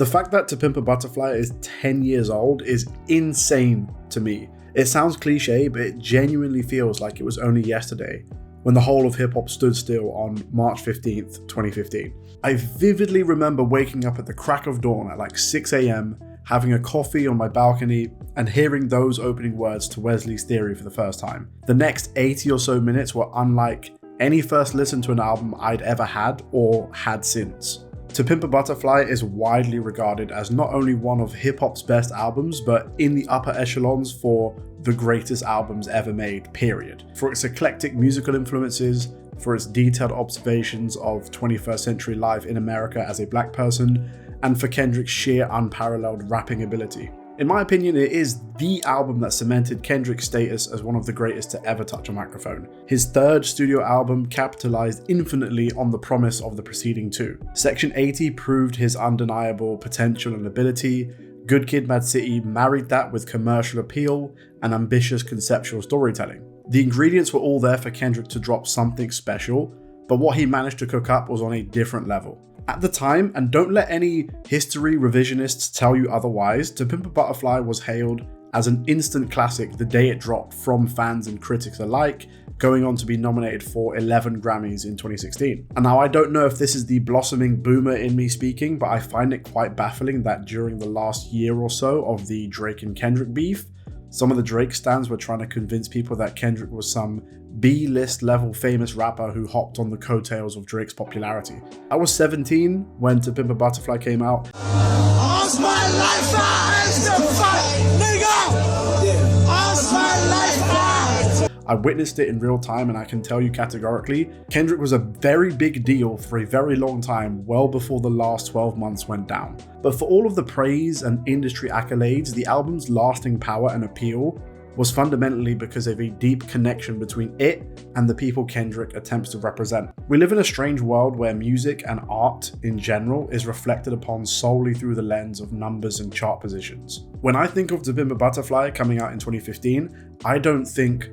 The fact that To Pimp a Butterfly is 10 years old is insane to me. It sounds cliche, but it genuinely feels like it was only yesterday when the whole of hip-hop stood still on March 15th, 2015. I vividly remember waking up at the crack of dawn at like 6 a.m, having a coffee on my balcony, and hearing those opening words to Wesley's Theory for the first time. The next 80 or so minutes were unlike any first listen to an album I'd ever had or had since. To Pimp a Butterfly is widely regarded as not only one of hip-hop's best albums, but in the upper echelons for the greatest albums ever made, period. For its eclectic musical influences, for its detailed observations of 21st century life in America as a black person, and for Kendrick's sheer unparalleled rapping ability. In my opinion, it is the album that cemented Kendrick's status as one of the greatest to ever touch a microphone. His third studio album capitalized infinitely on the promise of the preceding two. Section 80 proved his undeniable potential and ability. Good Kid, Mad City married that with commercial appeal and ambitious conceptual storytelling. The ingredients were all there for Kendrick to drop something special, but what he managed to cook up was on a different level. At the time, and don't let any history revisionists tell you otherwise, To Pimp a Butterfly was hailed as an instant classic the day it dropped from fans and critics alike, going on to be nominated for 11 Grammys in 2016. And now I don't know if this is the blossoming boomer in me speaking, but I find it quite baffling that during the last year or so of the Drake and Kendrick beef, some of the Drake stans were trying to convince people that Kendrick was some B-list level famous rapper who hopped on the coattails of Drake's popularity. I was 17 when To Pimp a Butterfly came out. All's my life I used to fight, nigga! All's my life I witnessed it in real time, and I can tell you categorically, Kendrick was a very big deal for a very long time, well before the last 12 months went down. But for all of the praise and industry accolades, the album's lasting power and appeal was fundamentally because of a deep connection between it and the people Kendrick attempts to represent. We live in a strange world where music and art in general is reflected upon solely through the lens of numbers and chart positions. When I think of To Pimp a Butterfly coming out in 2015, I don't think,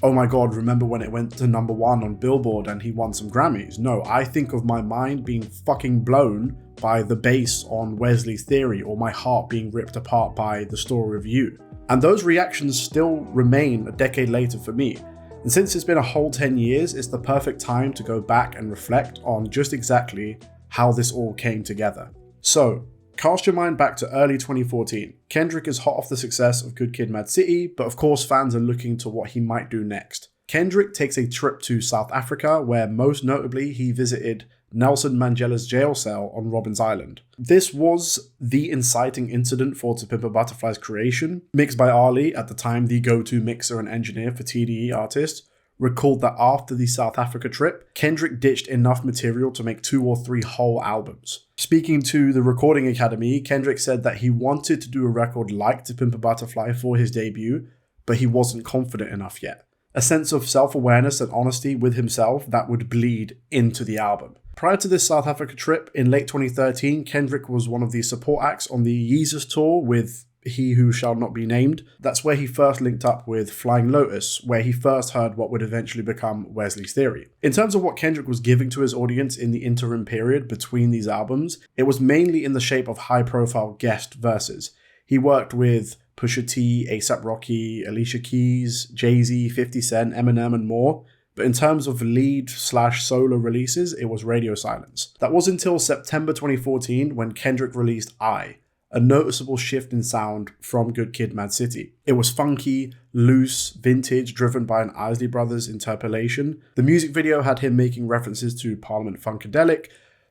oh my god, remember when it went to number 1 on Billboard and he won some Grammys? No, I think of my mind being fucking blown by the bass on Wesley's Theory, or my heart being ripped apart by The Story of You. And those reactions still remain a decade later for me. And since it's been a whole 10 years, it's the perfect time to go back and reflect on just exactly how this all came together. So, cast your mind back to early 2014. Kendrick is hot off the success of Good Kid, Mad City, but of course fans are looking to what he might do next. Kendrick takes a trip to South Africa, where most notably he visited Nelson Mandela's jail cell on Robben Island. This was the inciting incident for To Pimp a Butterfly's creation. Mixed by Ali, at the time the go-to mixer and engineer for TDE artists, recalled that after the South Africa trip, Kendrick ditched enough material to make 2 or 3 whole albums. Speaking to the Recording Academy, Kendrick said that he wanted to do a record like To Pimp a Butterfly for his debut, but he wasn't confident enough yet. A sense of self-awareness and honesty with himself that would bleed into the album. Prior to this South Africa trip, in late 2013, Kendrick was one of the support acts on the Yeezus tour with He Who Shall Not Be Named. That's where he first linked up with Flying Lotus, where he first heard what would eventually become Wesley's Theory. In terms of what Kendrick was giving to his audience in the interim period between these albums, it was mainly in the shape of high-profile guest verses. He worked with Pusha T, A$AP Rocky, Alicia Keys, Jay-Z, 50 Cent, Eminem, and more. But in terms of lead/solo releases, it was radio silence. That was until September 2014 when Kendrick released I, a noticeable shift in sound from Good Kid, Mad City. It was funky, loose, vintage, driven by an Isley Brothers interpolation. The music video had him making references to Parliament Funkadelic.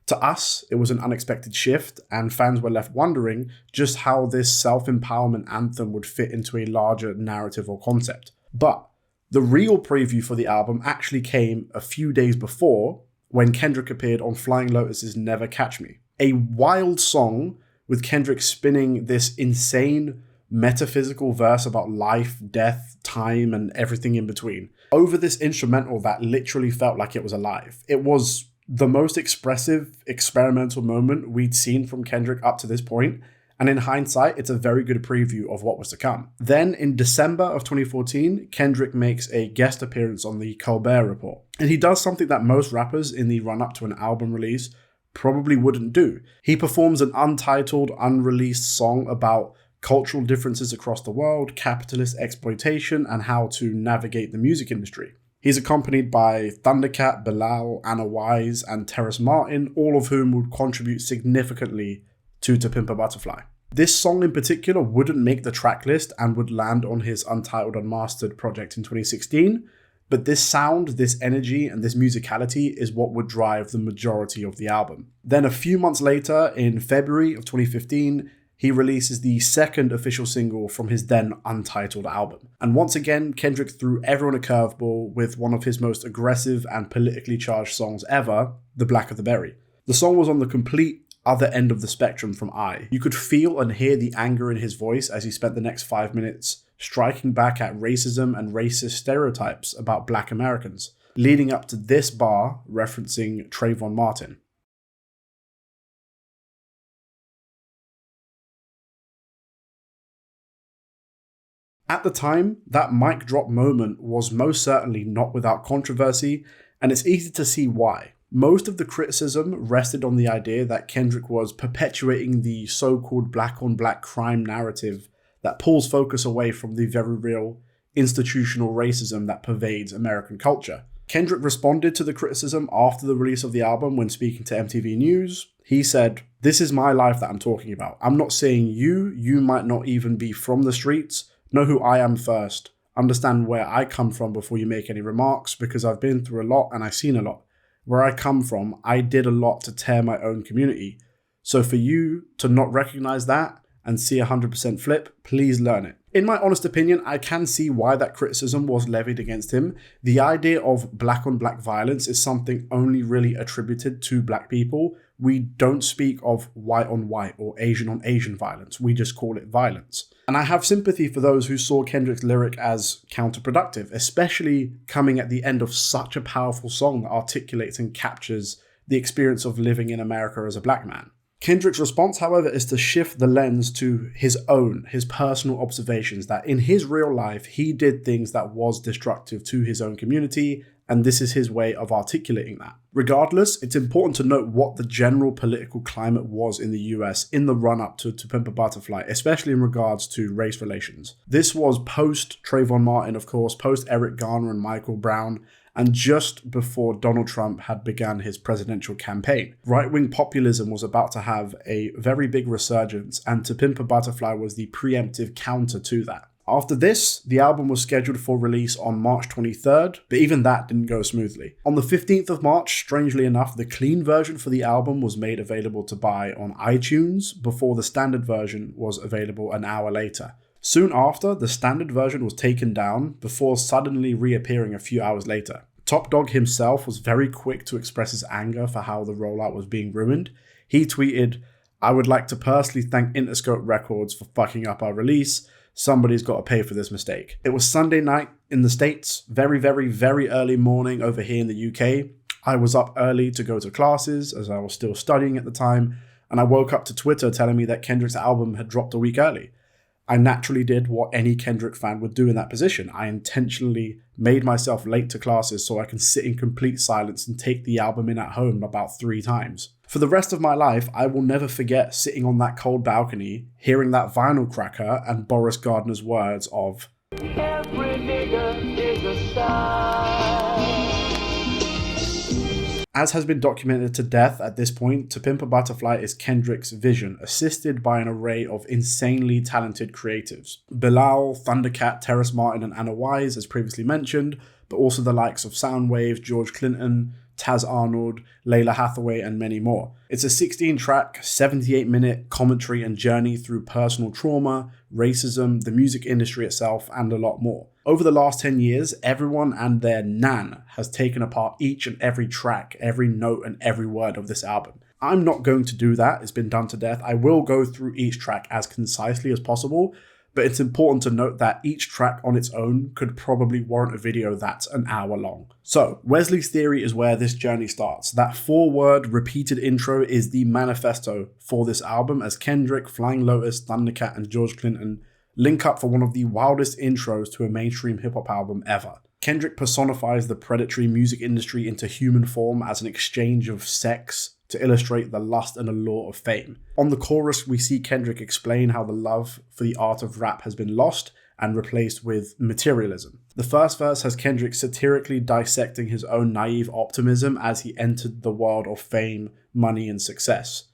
To us, it was an unexpected shift, and fans were left wondering just how this self-empowerment anthem would fit into a larger narrative or concept. But the real preview for the album actually came a few days before, when Kendrick appeared on Flying Lotus's Never Catch Me. A wild song with Kendrick spinning this insane metaphysical verse about life, death, time, and everything in between over this instrumental that literally felt like it was alive. It was the most expressive, experimental moment we'd seen from Kendrick up to this point, and in hindsight, it's a very good preview of what was to come. Then, in December of 2014, Kendrick makes a guest appearance on the Colbert Report. And he does something that most rappers in the run-up to an album release probably wouldn't do. He performs an untitled, unreleased song about cultural differences across the world, capitalist exploitation, and how to navigate the music industry. He's accompanied by Thundercat, Bilal, Anna Wise, and Terrace Martin, all of whom would contribute significantly to Pimp a Butterfly. This song in particular wouldn't make the tracklist and would land on his Untitled Unmastered project in 2016, but this sound, this energy, and this musicality is what would drive the majority of the album. Then a few months later, in February of 2015, he releases the second official single from his then untitled album. And once again, Kendrick threw everyone a curveball with one of his most aggressive and politically charged songs ever, The Black of the Berry. The song was on the complete other end of the spectrum from I. You could feel and hear the anger in his voice as he spent the next 5 minutes striking back at racism and racist stereotypes about Black Americans, leading up to this bar referencing Trayvon Martin. At the time, that mic drop moment was most certainly not without controversy, and it's easy to see why. Most of the criticism rested on the idea that Kendrick was perpetuating the so-called black-on-black crime narrative that pulls focus away from the very real institutional racism that pervades American culture. Kendrick responded to the criticism after the release of the album when speaking to MTV News. He said, "This is my life that I'm talking about. I'm not saying you might not even be from the streets. Know who I am first. Understand where I come from before you make any remarks, because I've been through a lot and I've seen a lot. Where I come from, I did a lot to tear my own community. So for you to not recognize that and see 100% flip, please learn it." In my honest opinion, I can see why that criticism was levied against him. The idea of black on black violence is something only really attributed to black people. We don't speak of white on white or Asian on Asian violence. We just call it violence. And I have sympathy for those who saw Kendrick's lyric as counterproductive, especially coming at the end of such a powerful song that articulates and captures the experience of living in America as a black man. Kendrick's response, however, is to shift the lens to his personal observations that in his real life, he did things that was destructive to his own community, and this is his way of articulating that. Regardless, it's important to note what the general political climate was in the US in the run-up to Pimp a Butterfly, especially in regards to race relations. This was post Trayvon Martin, of course, post Eric Garner and Michael Brown, and just before Donald Trump had begun his presidential campaign. Right-wing populism was about to have a very big resurgence, and To Pimp a Butterfly was the preemptive counter to that. After this, the album was scheduled for release on March 23rd, but even that didn't go smoothly. On the 15th of March, strangely enough, the clean version for the album was made available to buy on iTunes before the standard version was available an hour later. Soon after, the standard version was taken down before suddenly reappearing a few hours later. Top Dog himself was very quick to express his anger for how the rollout was being ruined. He tweeted, "I would like to personally thank Interscope Records for fucking up our release. Somebody's got to pay for this mistake." It was Sunday night in the States, very, very, very early morning over here in the UK. I was up early to go to classes as I was still studying at the time, and I woke up to Twitter telling me that Kendrick's album had dropped a week early. I naturally did what any Kendrick fan would do in that position. I intentionally made myself late to classes so I can sit in complete silence and take the album in at home about 3 times. For the rest of my life, I will never forget sitting on that cold balcony, hearing that vinyl cracker and Boris Gardner's words of, "Every nigga is a star." As has been documented to death at this point, To Pimp a Butterfly is Kendrick's vision, assisted by an array of insanely talented creatives. Bilal, Thundercat, Terrace Martin, and Anna Wise, as previously mentioned, but also the likes of Soundwave, George Clinton, Taz Arnold, Layla Hathaway, and many more. It's a 16-track, 78-minute commentary and journey through personal trauma, racism, the music industry itself, and a lot more. Over the last 10 years, everyone and their nan has taken apart each and every track, every note, and every word of this album. I'm not going to do that. It's been done to death. I will go through each track as concisely as possible, but it's important to note that each track on its own could probably warrant a video that's an hour long. So, Wesley's Theory is where this journey starts. That 4-word repeated intro is the manifesto for this album, as Kendrick, Flying Lotus, Thundercat, and George Clinton link up for one of the wildest intros to a mainstream hip-hop album ever. Kendrick personifies the predatory music industry into human form as an exchange of sex, to illustrate the lust and allure of fame. On the chorus, we see Kendrick explain how the love for the art of rap has been lost and replaced with materialism. The first verse has Kendrick satirically dissecting his own naive optimism as he entered the world of fame, money, and success.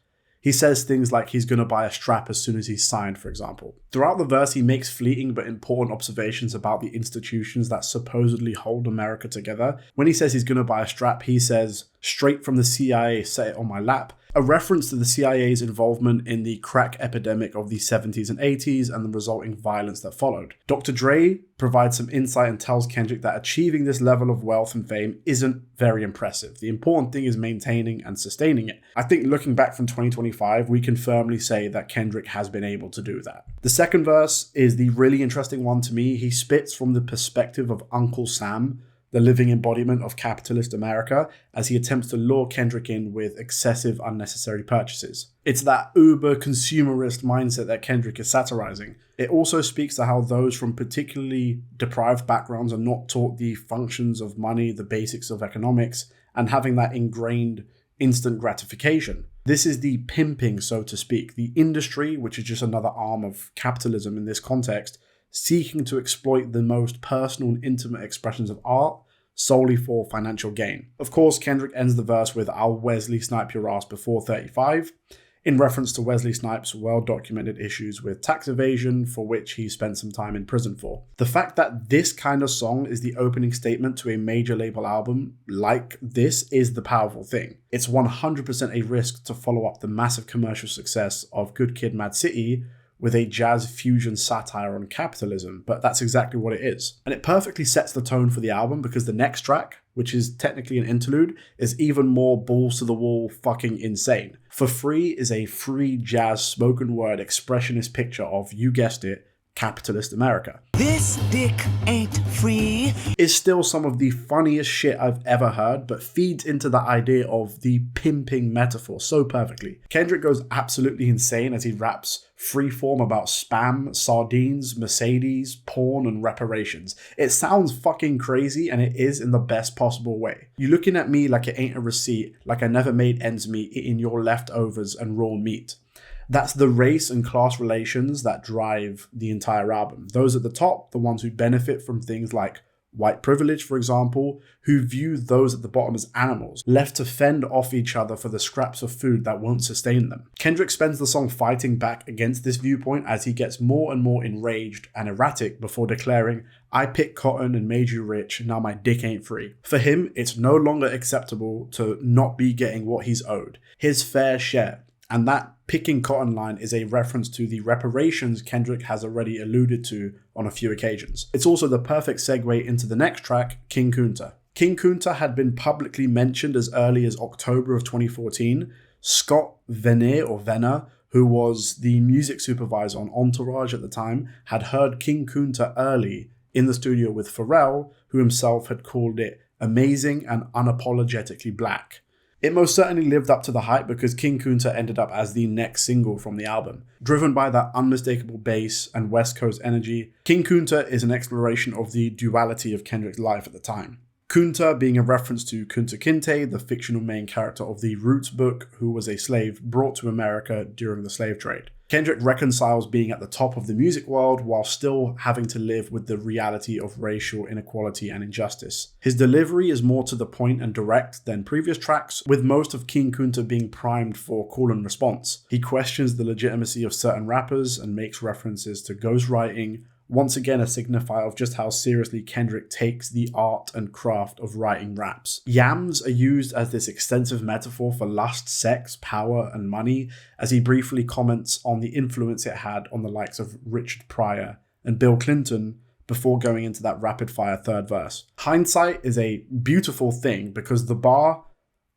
He says things like he's going to buy a strap as soon as he's signed, for example. Throughout the verse, he makes fleeting but important observations about the institutions that supposedly hold America together. When he says he's going to buy a strap, he says, "Straight from the CIA, set it on my lap," a reference to the CIA's involvement in the crack epidemic of the 70s and 80s and the resulting violence that followed. Dr. Dre provides some insight and tells Kendrick that achieving this level of wealth and fame isn't very impressive. The important thing is maintaining and sustaining it. I think looking back from 2025, we can firmly say that Kendrick has been able to do that. The second verse is the really interesting one to me. He spits from the perspective of Uncle Sam, the living embodiment of capitalist America, as he attempts to lure Kendrick in with excessive unnecessary purchases. It's that uber consumerist mindset that Kendrick is satirizing. It also speaks to how those from particularly deprived backgrounds are not taught the functions of money, the basics of economics, and having that ingrained instant gratification. This is the pimping, so to speak, the industry, which is just another arm of capitalism in this context, seeking to exploit the most personal and intimate expressions of art solely for financial gain. Of course, Kendrick ends the verse with "I'll Wesley snipe your ass before 35, in reference to Wesley Snipes' well-documented issues with tax evasion, for which he spent some time in prison for. The fact that this kind of song is the opening statement to a major label album like this is the powerful thing. It's 100% a risk to follow up the massive commercial success of Good Kid, Mad City with a jazz fusion satire on capitalism, but that's exactly what it is. And it perfectly sets the tone for the album because the next track, which is technically an interlude, is even more balls to the wall fucking insane. For Free is a free jazz spoken word expressionist picture of, you guessed it, capitalist America. This dick ain't free. Is still some of the funniest shit I've ever heard, but feeds into the idea of the pimping metaphor so perfectly. Kendrick goes absolutely insane as he raps freeform about spam, sardines, Mercedes, porn, and reparations. It sounds fucking crazy, and it is in the best possible way. You looking at me like it ain't a receipt, like I never made ends meet, eating your leftovers and raw meat. That's the race and class relations that drive the entire album. Those at the top, the ones who benefit from things like white privilege, for example, who view those at the bottom as animals, left to fend off each other for the scraps of food that won't sustain them. Kendrick spends the song fighting back against this viewpoint as he gets more and more enraged and erratic before declaring, "I picked cotton and made you rich, now my dick ain't free." For him, it's no longer acceptable to not be getting what he's owed, his fair share. And that picking cotton line is a reference to the reparations Kendrick has already alluded to on a few occasions. It's also the perfect segue into the next track, King Kunta. King Kunta had been publicly mentioned as early as October of 2014. Scott Venner, who was the music supervisor on Entourage at the time, had heard King Kunta early in the studio with Pharrell, who himself had called it amazing and unapologetically black. It most certainly lived up to the hype because King Kunta ended up as the next single from the album. Driven by that unmistakable bass and West Coast energy, King Kunta is an exploration of the duality of Kendrick's life at the time. Kunta being a reference to Kunta Kinte, the fictional main character of the Roots book, who was a slave brought to America during the slave trade. Kendrick reconciles being at the top of the music world while still having to live with the reality of racial inequality and injustice. His delivery is more to the point and direct than previous tracks, with most of King Kunta being primed for call and response. He questions the legitimacy of certain rappers and makes references to ghostwriting, once again a signifier of just how seriously Kendrick takes the art and craft of writing raps. Yams are used as this extensive metaphor for lust, sex, power, and money, as he briefly comments on the influence it had on the likes of Richard Pryor and Bill Clinton before going into that rapid-fire third verse. Hindsight is a beautiful thing because the bar,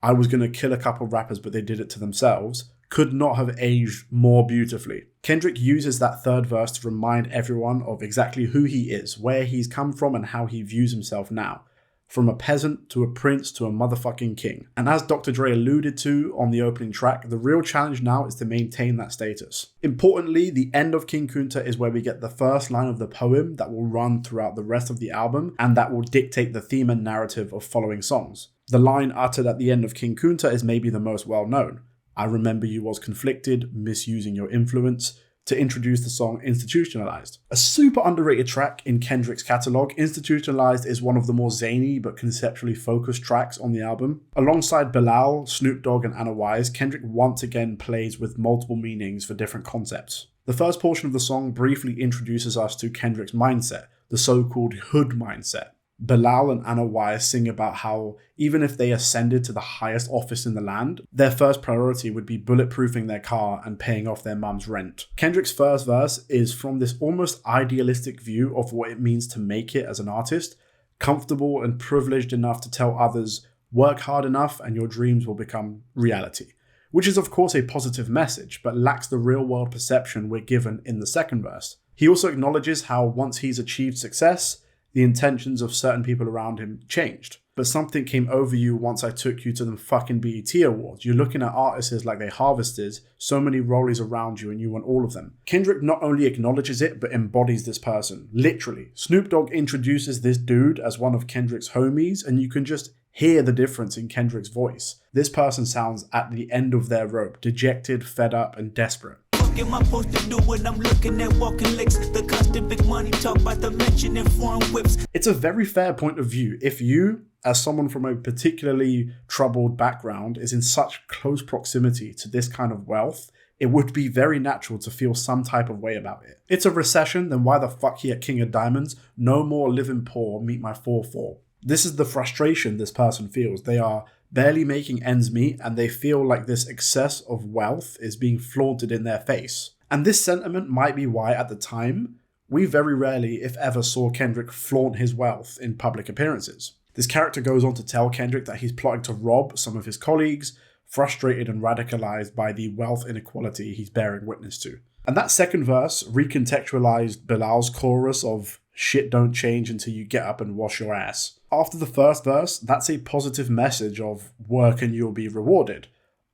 "I was going to kill a couple rappers but they did it to themselves," could not have aged more beautifully. Kendrick uses that third verse to remind everyone of exactly who he is, where he's come from, and how he views himself now. From a peasant to a prince to a motherfucking king. And as Dr. Dre alluded to on the opening track, the real challenge now is to maintain that status. Importantly, the end of King Kunta is where we get the first line of the poem that will run throughout the rest of the album and that will dictate the theme and narrative of following songs. The line uttered at the end of King Kunta is maybe the most well known. I remember you was conflicted, misusing your influence, to introduce the song Institutionalized. A super underrated track in Kendrick's catalogue, Institutionalized is one of the more zany but conceptually focused tracks on the album. Alongside Bilal, Snoop Dogg and Anna Wise, Kendrick once again plays with multiple meanings for different concepts. The first portion of the song briefly introduces us to Kendrick's mindset, the so-called hood mindset. Bilal and Anna Wise sing about how even if they ascended to the highest office in the land, their first priority would be bulletproofing their car and paying off their mum's rent. Kendrick's first verse is from this almost idealistic view of what it means to make it as an artist, comfortable and privileged enough to tell others, work hard enough and your dreams will become reality. Which is of course a positive message, but lacks the real world perception we're given in the second verse. He also acknowledges how once he's achieved success, the intentions of certain people around him changed. But something came over you once I took you to the fucking BET Awards. You're looking at artists like they harvested so many rollies around you and you want all of them. Kendrick not only acknowledges it, but embodies this person. Literally. Snoop Dogg introduces this dude as one of Kendrick's homies, and you can just hear the difference in Kendrick's voice. This person sounds at the end of their rope, dejected, fed up, and desperate. Am I supposed to do when I'm looking at walking licks? The constant big money talk about the mention in foreign whips. It's a very fair point of view. If you, as someone from a particularly troubled background, is in such close proximity to this kind of wealth, it would be very natural to feel some type of way about it. It's a recession, then why the fuck he a king of diamonds? No more living poor, meet my 4-4. This is the frustration this person feels. They are barely making ends meet, and they feel like this excess of wealth is being flaunted in their face. And this sentiment might be why, at the time, we very rarely, if ever, saw Kendrick flaunt his wealth in public appearances. This character goes on to tell Kendrick that he's plotting to rob some of his colleagues, frustrated and radicalized by the wealth inequality he's bearing witness to. And that second verse recontextualized Bilal's chorus of shit don't change until you get up and wash your ass. After the first verse, that's a positive message of work and you'll be rewarded.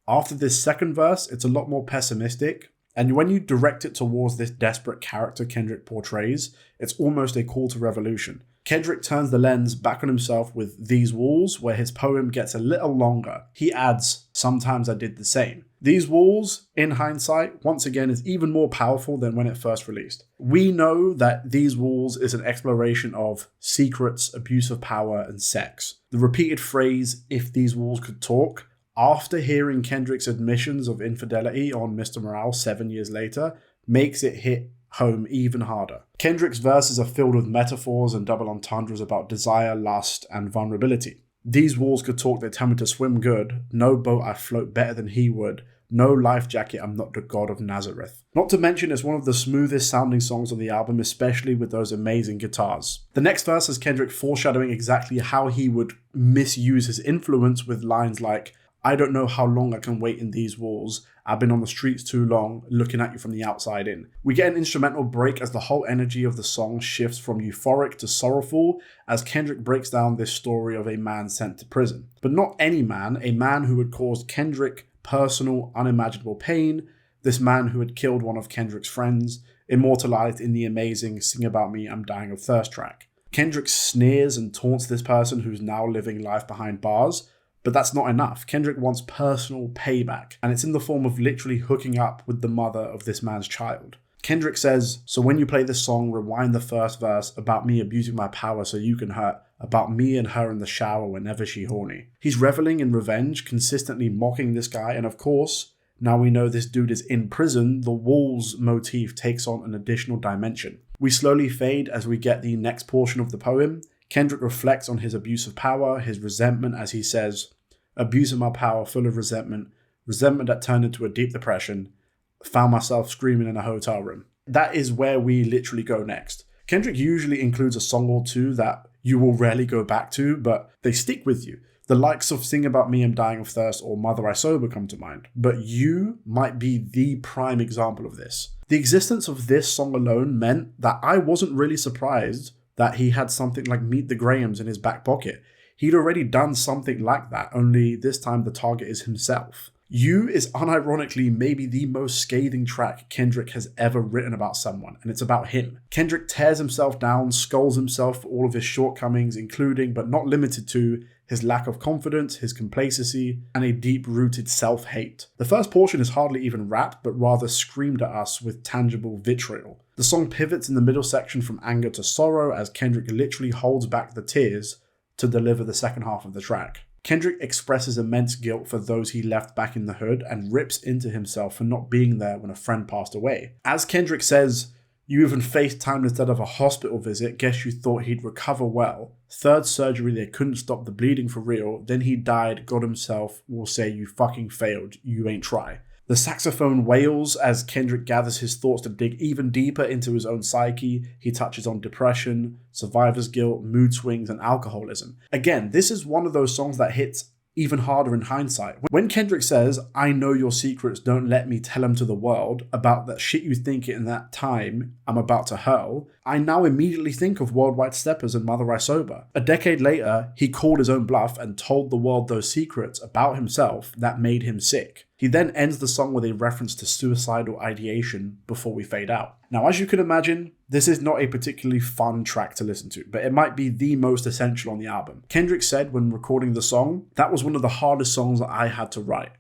After this second verse, it's a lot more pessimistic, and when you direct it towards this desperate character Kendrick portrays, it's almost a call to revolution. Kendrick turns the lens back on himself with These Walls, where his poem gets a little longer. He adds, sometimes I did the same. These Walls, in hindsight, once again is even more powerful than when it first released. We know that These Walls is an exploration of secrets, abuse of power, and sex. The repeated phrase, if these walls could talk, after hearing Kendrick's admissions of infidelity on Mr. Morale 7 years later, makes it hit home even harder. Kendrick's verses are filled with metaphors and double entendres about desire, lust, and vulnerability. These walls could talk, they tell me to swim good. No boat I float better than he would. No life jacket, I'm not the god of Nazareth. Not to mention it's one of the smoothest sounding songs on the album, especially with those amazing guitars. The next verse is Kendrick foreshadowing exactly how he would misuse his influence with lines like, I don't know how long I can wait in these walls. I've been on the streets too long, looking at you from the outside in. We get an instrumental break as the whole energy of the song shifts from euphoric to sorrowful as Kendrick breaks down this story of a man sent to prison. But not any man, a man who had caused Kendrick personal, unimaginable pain, this man who had killed one of Kendrick's friends, immortalized in the amazing Sing About Me, I'm Dying of Thirst track. Kendrick sneers and taunts this person who's now living life behind bars, but that's not enough. Kendrick wants personal payback, and it's in the form of literally hooking up with the mother of this man's child. Kendrick says, so when you play this song, rewind the first verse about me abusing my power so you can hurt, about me and her in the shower whenever she horny. He's reveling in revenge, consistently mocking this guy, and of course, now we know this dude is in prison, the walls motif takes on an additional dimension. We slowly fade as we get the next portion of the poem. Kendrick reflects on his abuse of power, his resentment as he says, abuse of my power, full of resentment that turned into a deep depression, found myself screaming in a hotel room. That is where we literally go next. Kendrick usually includes a song or two that you will rarely go back to, but they stick with you. The likes of Sing About Me, I'm Dying of Thirst or Mother I Sober come to mind, but You might be the prime example of this. The existence of this song alone meant that I wasn't really surprised that he had something like Meet the Grahams in his back pocket. He'd already done something like that, only this time the target is himself. You is unironically maybe the most scathing track Kendrick has ever written about someone, and it's about him. Kendrick tears himself down, scolds himself for all of his shortcomings, including but not limited to his lack of confidence, his complacency, and a deep-rooted self-hate. The first portion is hardly even rapped, but rather screamed at us with tangible vitriol. The song pivots in the middle section from anger to sorrow as Kendrick literally holds back the tears to deliver the second half of the track. Kendrick expresses immense guilt for those he left back in the hood and rips into himself for not being there when a friend passed away. As Kendrick says, "You even FaceTimed instead of a hospital visit, guess you thought he'd recover well. Third surgery, they couldn't stop the bleeding for real. Then he died, God himself will say you fucking failed, you ain't try." The saxophone wails as Kendrick gathers his thoughts to dig even deeper into his own psyche. He touches on depression, survivor's guilt, mood swings, and alcoholism. Again, this is one of those songs that hits even harder in hindsight. When Kendrick says, "I know your secrets, don't let me tell them to the world," about that shit you think in that time I'm about to hurl, I now immediately think of Worldwide Steppers and Mother I Sober. A decade later, he called his own bluff and told the world those secrets about himself that made him sick. He then ends the song with a reference to suicidal ideation before we fade out. Now, as you can imagine, this is not a particularly fun track to listen to, but it might be the most essential on the album. Kendrick said when recording the song, "That was one of the hardest songs that I had to write.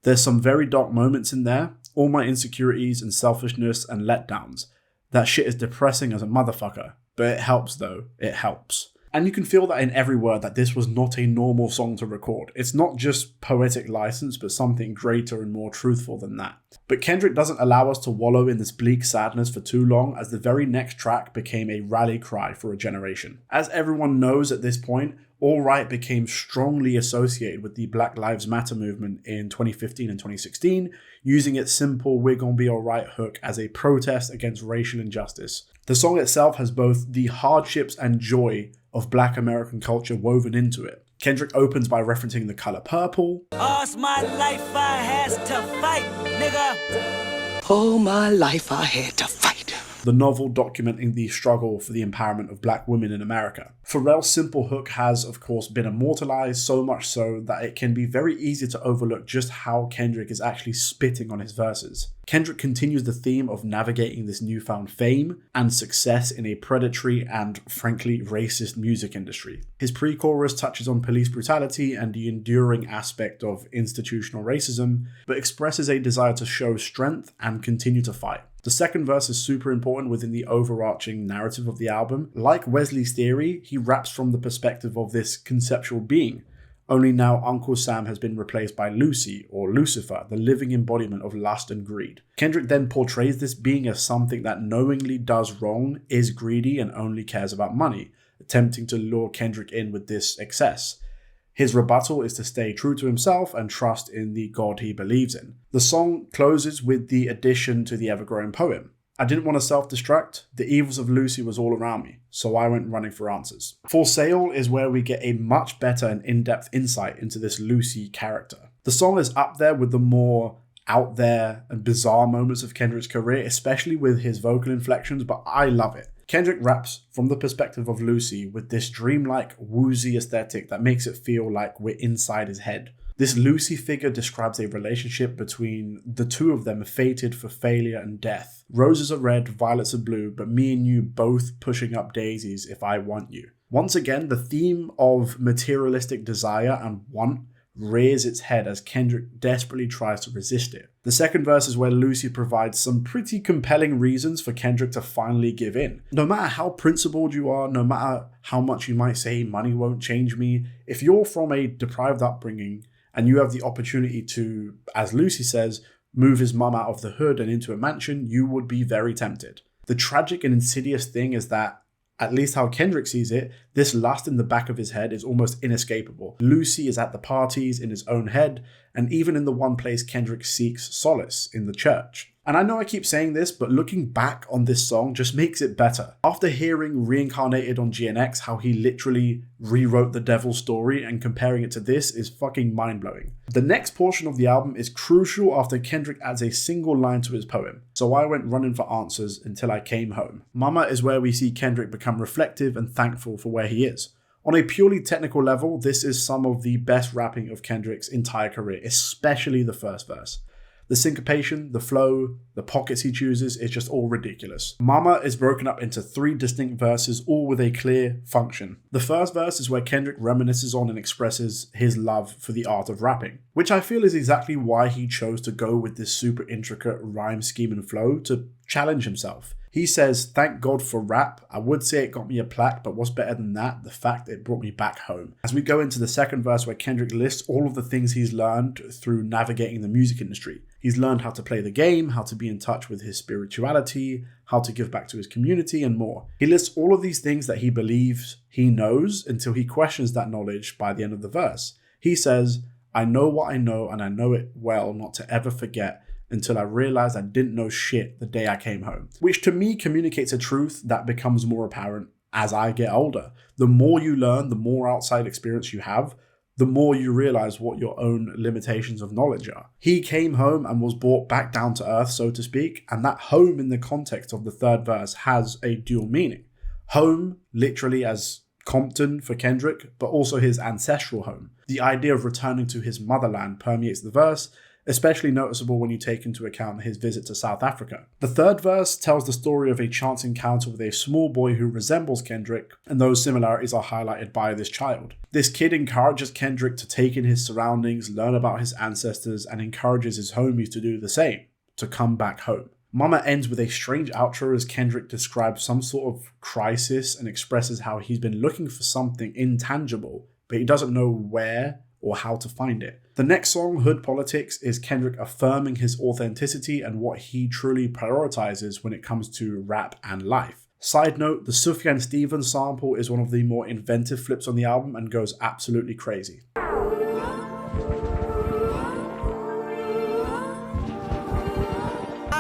There's some very dark moments in there, all my insecurities and selfishness and letdowns. That shit is depressing as a motherfucker, but it helps though, it helps." And you can feel that in every word that this was not a normal song to record. It's not just poetic license, but something greater and more truthful than that. But Kendrick doesn't allow us to wallow in this bleak sadness for too long, as the very next track became a rally cry for a generation. As everyone knows at this point, All Right became strongly associated with the Black Lives Matter movement in 2015 and 2016, using its simple "we're gonna be alright" hook as a protest against racial injustice. The song itself has both the hardships and joy of Black American culture woven into it. Kendrick opens by referencing the color purple. All's my life I has to fight, nigga. All my life I had to fight. The novel documenting the struggle for the empowerment of Black women in America. Pharrell's simple hook has, of course, been immortalized, so much so that it can be very easy to overlook just how Kendrick is actually spitting on his verses. Kendrick continues the theme of navigating this newfound fame and success in a predatory and, frankly, racist music industry. His pre-chorus touches on police brutality and the enduring aspect of institutional racism, but expresses a desire to show strength and continue to fight. The second verse is super important within the overarching narrative of the album. Like Wesley's theory, he raps from the perspective of this conceptual being, only now Uncle Sam has been replaced by Lucy, or Lucifer, the living embodiment of lust and greed. Kendrick then portrays this being as something that knowingly does wrong, is greedy, and only cares about money, attempting to lure Kendrick in with this excess. His rebuttal is to stay true to himself and trust in the God he believes in. The song closes with the addition to the ever-growing poem. "I didn't want to self-destruct. The evils of Lucy was all around me, so I went running for answers." For Sale is where we get a much better and in-depth insight into this Lucy character. The song is up there with the more out there and bizarre moments of Kendrick's career, especially with his vocal inflections, but I love it. Kendrick raps from the perspective of Lucy with this dreamlike, woozy aesthetic that makes it feel like we're inside his head. This Lucy figure describes a relationship between the two of them fated for failure and death. Roses are red, violets are blue, but me and you both pushing up daisies if I want you. Once again, the theme of materialistic desire and want rears its head as Kendrick desperately tries to resist it. The second verse is where Lucy provides some pretty compelling reasons for Kendrick to finally give in. No matter how principled you are, no matter how much you might say money won't change me, if you're from a deprived upbringing and you have the opportunity to, as Lucy says, move his mum out of the hood and into a mansion, you would be very tempted. The tragic and insidious thing is that, at least how Kendrick sees it, this lust in the back of his head is almost inescapable. Lucy is at the parties in his own head, and even in the one place Kendrick seeks solace, in the church. And I know I keep saying this, but looking back on this song just makes it better. After hearing Reincarnated on GNX, how he literally rewrote the devil's story, and comparing it to this is fucking mind-blowing. The next portion of the album is crucial after Kendrick adds a single line to his poem. "So I went running for answers until I came home." Mama is where we see Kendrick become reflective and thankful for where he is. On a purely technical level, this is some of the best rapping of Kendrick's entire career, especially the first verse. The syncopation, the flow, the pockets he chooses, it's just all ridiculous. Mama is broken up into 3 distinct verses, all with a clear function. The first verse is where Kendrick reminisces on and expresses his love for the art of rapping, which I feel is exactly why he chose to go with this super intricate rhyme scheme and flow to challenge himself. He says, "Thank God for rap. I would say it got me a plaque, but what's better than that? The fact it brought me back home." As we go into the second verse where Kendrick lists all of the things he's learned through navigating the music industry. He's learned how to play the game, how to be in touch with his spirituality, how to give back to his community, and more. He lists all of these things that he believes he knows until he questions that knowledge by the end of the verse. He says, "I know what I know, and I know it well not to ever forget until I realized I didn't know shit the day I came home," which to me communicates a truth that becomes more apparent as I get older. The more you learn, the more outside experience you have, the more you realize what your own limitations of knowledge are. He came home and was brought back down to earth, so to speak, and that home in the context of the third verse has a dual meaning. Home, literally as Compton for Kendrick, but also his ancestral home. The idea of returning to his motherland permeates the verse, especially noticeable when you take into account his visit to South Africa. The third verse tells the story of a chance encounter with a small boy who resembles Kendrick, and those similarities are highlighted by this child. This kid encourages Kendrick to take in his surroundings, learn about his ancestors, and encourages his homies to do the same, to come back home. Mama ends with a strange outro as Kendrick describes some sort of crisis and expresses how he's been looking for something intangible, but he doesn't know where or how to find it. The next song, Hood Politics, is Kendrick affirming his authenticity and what he truly prioritizes when it comes to rap and life. Side note, the Sufjan Stevens sample is one of the more inventive flips on the album and goes absolutely crazy.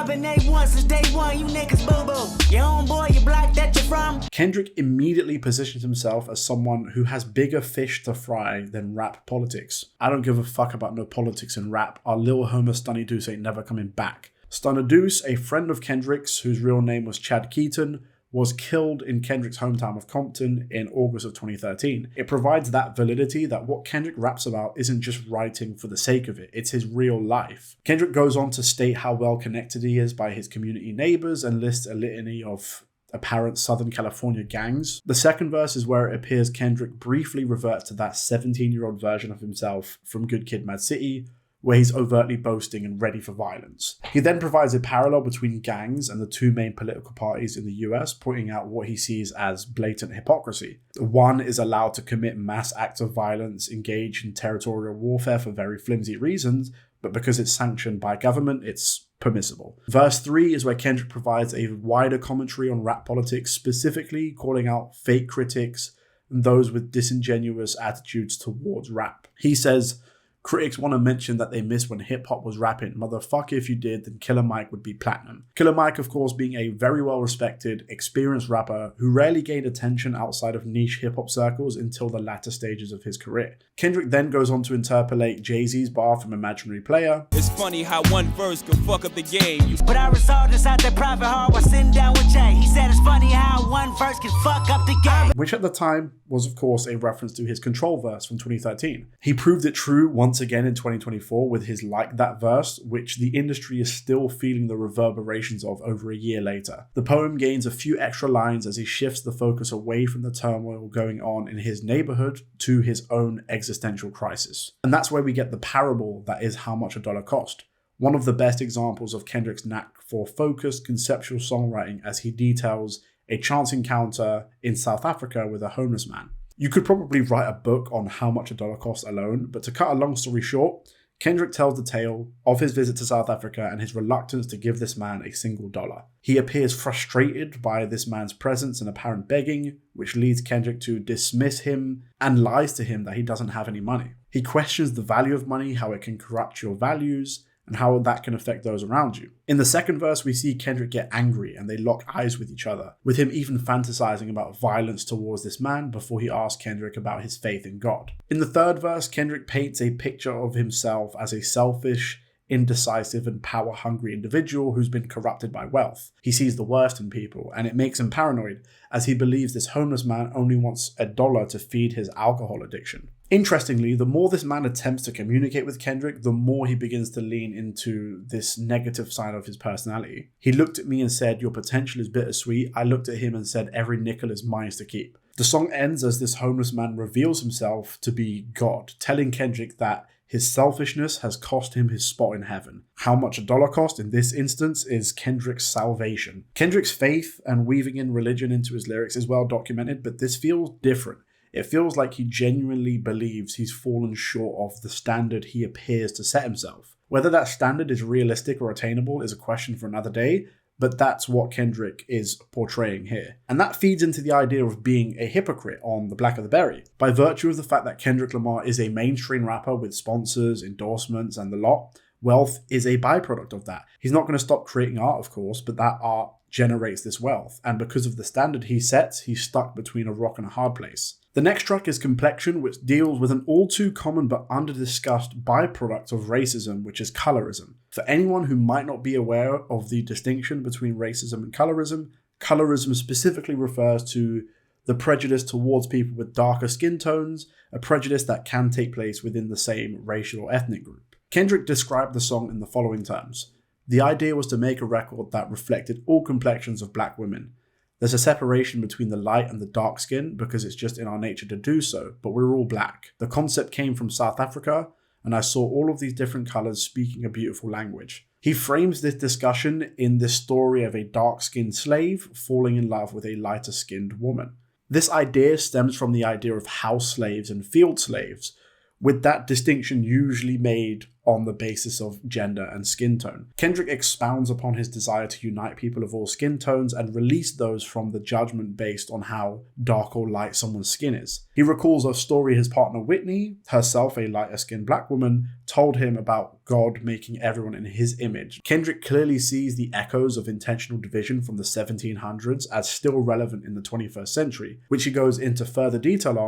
Been A1 since day one, you niggas boo-boo. Your homeboy, you block that you're from. Kendrick immediately positions himself as someone who has bigger fish to fry than rap politics. "I don't give a fuck about no politics in rap. Our little homer Stunny Deuce ain't never coming back." Stunner Deuce, a friend of Kendrick's whose real name was Chad Keaton, was killed in Kendrick's hometown of Compton in August of 2013. It provides that validity that what Kendrick raps about isn't just writing for the sake of it, it's his real life. Kendrick goes on to state how well connected he is by his community neighbors and lists a litany of apparent Southern California gangs. The second verse is where it appears Kendrick briefly reverts to that 17-year-old version of himself from Good Kid, Mad City, where he's overtly boasting and ready for violence. He then provides a parallel between gangs and the 2 main political parties in the US, pointing out what he sees as blatant hypocrisy. One is allowed to commit mass acts of violence, engage in territorial warfare for very flimsy reasons, but because it's sanctioned by government, it's permissible. Verse 3 is where Kendrick provides a wider commentary on rap politics, specifically calling out fake critics and those with disingenuous attitudes towards rap. He says, "Critics want to mention that they missed when hip-hop was rapping. Motherfucker, if you did, then Killer Mike would be platinum." Killer Mike, of course, being a very well-respected, experienced rapper who rarely gained attention outside of niche hip-hop circles until the latter stages of his career. Kendrick then goes on to interpolate Jay-Z's bar from Imaginary Player. "It's funny how one verse can fuck up the game. But I resolved inside that private heart while sitting down with Jay. He said it's funny how one verse can fuck up the game." Which at the time was, of course, a reference to his Control verse from 2013. He proved it true once again in 2024 with his Like That verse, which the industry is still feeling the reverberations of over a year later. The poem gains a few extra lines as he shifts the focus away from the turmoil going on in his neighborhood to his own existential crisis. And that's where we get the parable that is How Much a Dollar Cost. One of the best examples of Kendrick's knack for focused conceptual songwriting as he details a chance encounter in South Africa with a homeless man. You could probably write a book on how much a dollar costs alone, but to cut a long story short, Kendrick tells the tale of his visit to South Africa and his reluctance to give this man a single dollar. He appears frustrated by this man's presence and apparent begging, which leads Kendrick to dismiss him and lies to him that he doesn't have any money. He questions the value of money, how it can corrupt your values, and how that can affect those around you. In the second verse, we see Kendrick get angry and they lock eyes with each other, with him even fantasizing about violence towards this man before he asks Kendrick about his faith in God. In the third verse, Kendrick paints a picture of himself as a selfish, indecisive, and power-hungry individual who's been corrupted by wealth. He sees the worst in people, and it makes him paranoid, as he believes this homeless man only wants $1 to feed his alcohol addiction. Interestingly, the more this man attempts to communicate with Kendrick, the more he begins to lean into this negative side of his personality. He looked at me and said, "Your potential is bittersweet." I looked at him and said, "Every nickel is mine to keep." The song ends as this homeless man reveals himself to be God, telling Kendrick that his selfishness has cost him his spot in heaven. How much a dollar cost in this instance is Kendrick's salvation. Kendrick's faith and weaving in religion into his lyrics is well documented, but this feels different. It feels like he genuinely believes he's fallen short of the standard he appears to set himself. Whether that standard is realistic or attainable is a question for another day, but that's what Kendrick is portraying here. And that feeds into the idea of being a hypocrite on the Black of the Berry. By virtue of the fact that Kendrick Lamar is a mainstream rapper with sponsors, endorsements, and the lot, wealth is a byproduct of that. He's not going to stop creating art, of course, but that art generates this wealth. And because of the standard he sets, he's stuck between a rock and a hard place. The next track is Complexion, which deals with an all too common but under-discussed byproduct of racism, which is colorism. For anyone who might not be aware of the distinction between racism and colorism, colorism specifically refers to the prejudice towards people with darker skin tones, a prejudice that can take place within the same racial or ethnic group. Kendrick described the song in the following terms. The idea was to make a record that reflected all complexions of black women. There's a separation between the light and the dark skin because it's just in our nature to do so, but we're all black. The concept came from South Africa, and I saw all of these different colors speaking a beautiful language. He frames this discussion in this story of a dark-skinned slave falling in love with a lighter-skinned woman. This idea stems from the idea of house slaves and field slaves, with that distinction usually made on the basis of gender and skin tone. Kendrick expounds upon his desire to unite people of all skin tones and release those from the judgment based on how dark or light someone's skin is. He recalls a story his partner Whitney, herself a lighter skinned black woman, told him about God making everyone in his image. Kendrick clearly sees the echoes of intentional division from the 1700s as still relevant in the 21st century, which he goes into further detail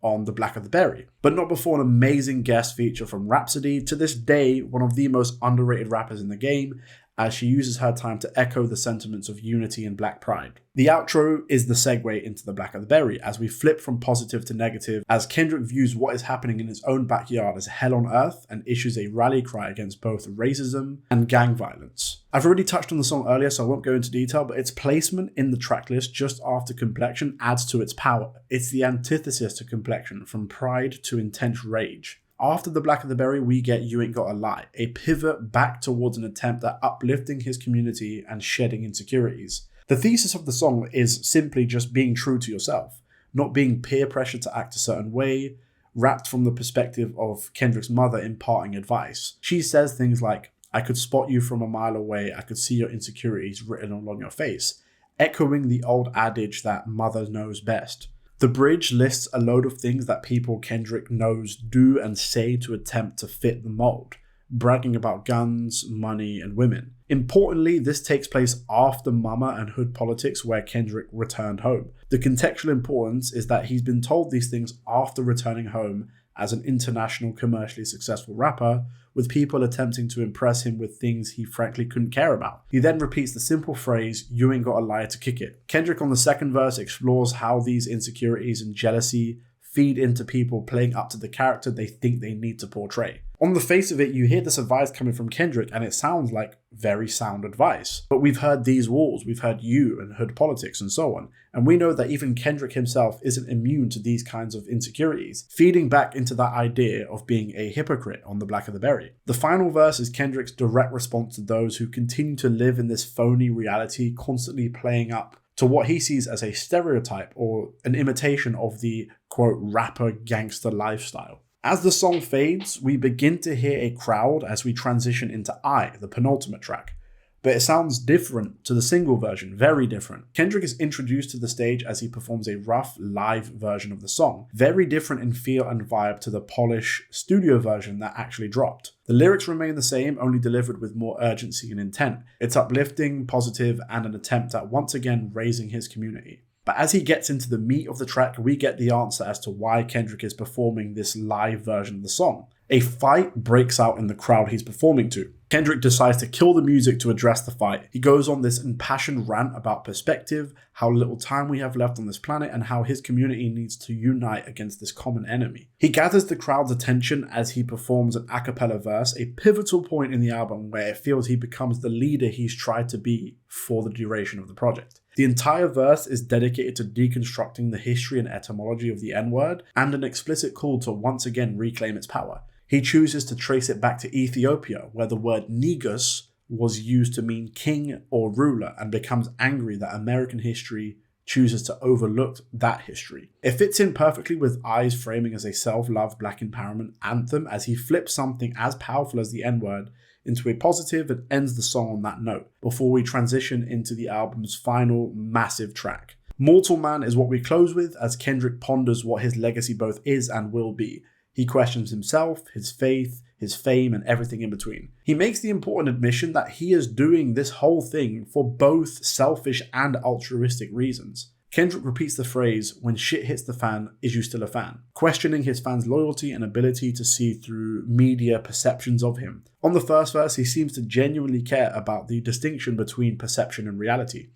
on The Black of the Berry. But not before an amazing guest feature from Rhapsody, to this day one of the most underrated rappers in the game, as she uses her time to echo the sentiments of unity and black pride. The outro is the segue into The Black of the Berry, as we flip from positive to negative, as Kendrick views what is happening in his own backyard as hell on earth and issues a rally cry against both racism and gang violence. I've already touched on the song earlier, so I won't go into detail, but its placement in the tracklist just after Complexion adds to its power. It's the antithesis to Complexion, from pride to intense rage. After The Black of the Berry, we get You Ain't Gotta Lie, a pivot back towards an attempt at uplifting his community and shedding insecurities. The thesis of the song is simply just being true to yourself, not being peer pressured to act a certain way, wrapped from the perspective of Kendrick's mother imparting advice. She says things like, "I could spot you from a mile away, I could see your insecurities written all on your face," echoing the old adage that mother knows best. The bridge lists a load of things that people Kendrick knows do and say to attempt to fit the mold, bragging about guns, money, and women. Importantly, this takes place after Mama and Hood Politics, where Kendrick returned home. The contextual importance is that he's been told these things after returning home as an international commercially successful rapper, with people attempting to impress him with things he frankly couldn't care about. He then repeats the simple phrase, "You ain't gotta lie" to kick it. Kendrick on the second verse explores how these insecurities and jealousy feed into people playing up to the character they think they need to portray. On the face of it, you hear this advice coming from Kendrick and it sounds like very sound advice. But we've heard These Walls, we've heard You and Hood Politics and so on. And we know that even Kendrick himself isn't immune to these kinds of insecurities, feeding back into that idea of being a hypocrite on The Black of the Berry. The final verse is Kendrick's direct response to those who continue to live in this phony reality, constantly playing up to what he sees as a stereotype or an imitation of the, quote, rapper gangster lifestyle. As the song fades, we begin to hear a crowd as we transition into I, the penultimate track. But it sounds different to the single version, very different. Kendrick is introduced to the stage as he performs a rough live version of the song, very different in feel and vibe to the polished studio version that actually dropped. The lyrics remain the same, only delivered with more urgency and intent. It's uplifting, positive, and an attempt at once again raising his community. But as he gets into the meat of the track, we get the answer as to why Kendrick is performing this live version of the song. A fight breaks out in the crowd he's performing to. Kendrick decides to kill the music to address the fight. He goes on this impassioned rant about perspective, how little time we have left on this planet, and how his community needs to unite against this common enemy. He gathers the crowd's attention as he performs an a cappella verse, a pivotal point in the album where it feels he becomes the leader he's tried to be for the duration of the project. The entire verse is dedicated to deconstructing the history and etymology of the N-word and an explicit call to once again reclaim its power. He chooses to trace it back to Ethiopia, where the word negus was used to mean king or ruler, and becomes angry that American history chooses to overlook that history. It fits in perfectly with Eyes framing as a self-love black empowerment anthem as he flips something as powerful as the N-word into a positive and ends the song on that note, before we transition into the album's final massive track. Mortal Man is what we close with as Kendrick ponders what his legacy both is and will be. He questions himself, his faith, his fame, and everything in between. He makes the important admission that he is doing this whole thing for both selfish and altruistic reasons. Kendrick repeats the phrase, "When shit hits the fan, is you still a fan?" questioning his fans' loyalty and ability to see through media perceptions of him. On the first verse, he seems to genuinely care about the distinction between perception and reality.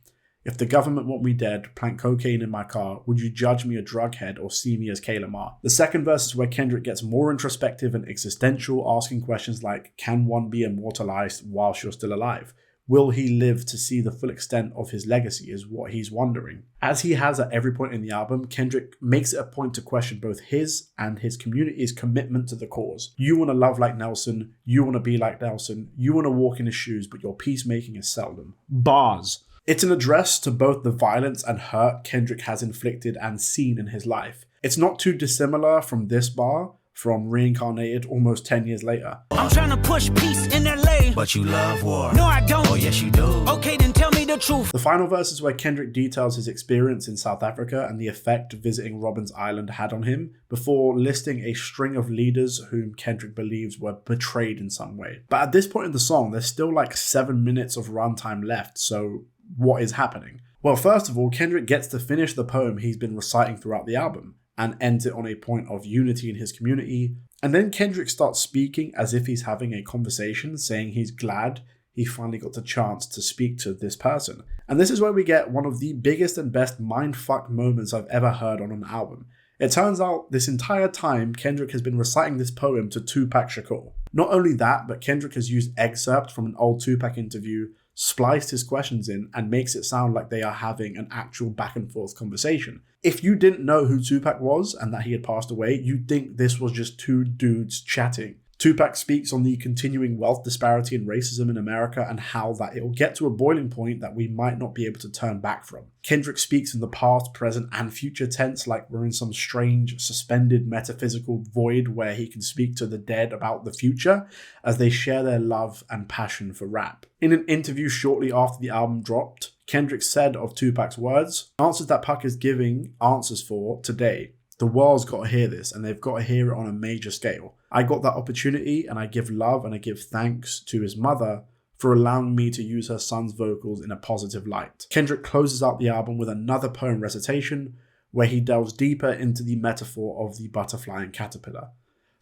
If the government want me dead, plant cocaine in my car, would you judge me a drug head or see me as K. Lamar? The second verse is where Kendrick gets more introspective and existential, asking questions like, can one be immortalized whilst you're still alive? Will he live to see the full extent of his legacy is what he's wondering. As he has at every point in the album, Kendrick makes it a point to question both his and his community's commitment to the cause. You want to love like Nelson, you want to be like Nelson, you want to walk in his shoes, but your peacemaking is seldom. Bars. It's an address to both the violence and hurt Kendrick has inflicted and seen in his life. It's not too dissimilar from this bar, from Reincarnated almost 10 years later. I'm trying to push peace in LA, but you love war. No, I don't. Oh, yes, you do. Okay, then tell me the truth. The final verse is where Kendrick details his experience in South Africa and the effect visiting Robben's Island had on him, before listing a string of leaders whom Kendrick believes were betrayed in some way. But at this point in the song, there's still like 7 minutes of runtime left, so what is happening? Well, first of all, Kendrick gets to finish the poem he's been reciting throughout the album, and ends it on a point of unity in his community. And then Kendrick starts speaking as if he's having a conversation, saying he's glad he finally got the chance to speak to this person. And this is where we get one of the biggest and best mindfuck moments I've ever heard on an album. It turns out this entire time, Kendrick has been reciting this poem to Tupac Shakur. Not only that, but Kendrick has used excerpts from an old Tupac interview, spliced his questions in, and makes it sound like they are having an actual back and forth conversation. If you didn't know who Tupac was and that he had passed away, you'd think this was just two dudes chatting. Tupac speaks on the continuing wealth disparity and racism in America and how that it'll get to a boiling point that we might not be able to turn back from. Kendrick speaks in the past, present, and future tense like we're in some strange, suspended metaphysical void where he can speak to the dead about the future as they share their love and passion for rap. In an interview shortly after the album dropped, Kendrick said of Tupac's words, "Answers that Pac is giving answers for today. The world's got to hear this, and they've got to hear it on a major scale. I got that opportunity, and I give love and I give thanks to his mother for allowing me to use her son's vocals in a positive light." Kendrick closes out the album with another poem recitation where he delves deeper into the metaphor of the butterfly and caterpillar.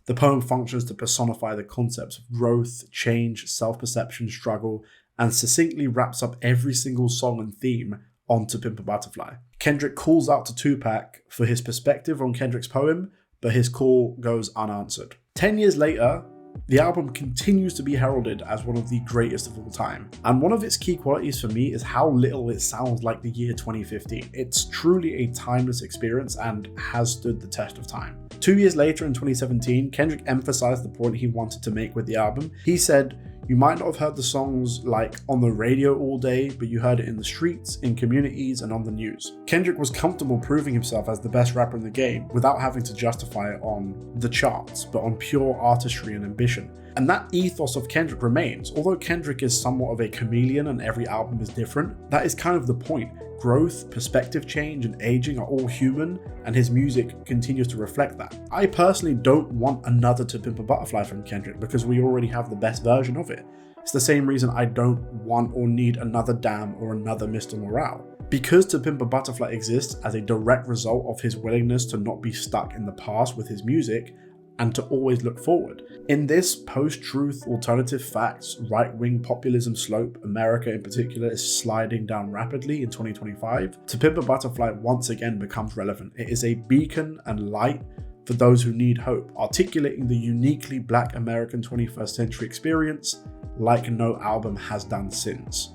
The poem functions to personify the concepts of growth, change, self-perception, struggle, and succinctly wraps up every single song and theme onto Pimp a Butterfly. Kendrick calls out to Tupac for his perspective on Kendrick's poem, but his call goes unanswered. 10 years later, the album continues to be heralded as one of the greatest of all time. And one of its key qualities for me is how little it sounds like the year 2015. It's truly a timeless experience and has stood the test of time. 2 years later in 2017, Kendrick emphasized the point he wanted to make with the album. He said, "You might not have heard the songs like on the radio all day, but you heard it in the streets, in communities, and on the news." Kendrick was comfortable proving himself as the best rapper in the game without having to justify it on the charts, but on pure artistry and ambition. And that ethos of Kendrick remains. Although Kendrick is somewhat of a chameleon and every album is different, that is kind of the point. Growth, perspective change, and aging are all human, and his music continues to reflect that. I personally don't want another To Pimp a Butterfly from Kendrick because we already have the best version of it. It's the same reason I don't want or need another Damn or another Mr. Morale. Because To Pimp a Butterfly exists as a direct result of his willingness to not be stuck in the past with his music, and to always look forward. In this post-truth, alternative facts, right-wing populism slope, America in particular is sliding down rapidly in 2025. To Pimp a Butterfly once again becomes relevant. It is a beacon and light for those who need hope, articulating the uniquely Black American 21st century experience like no album has done since.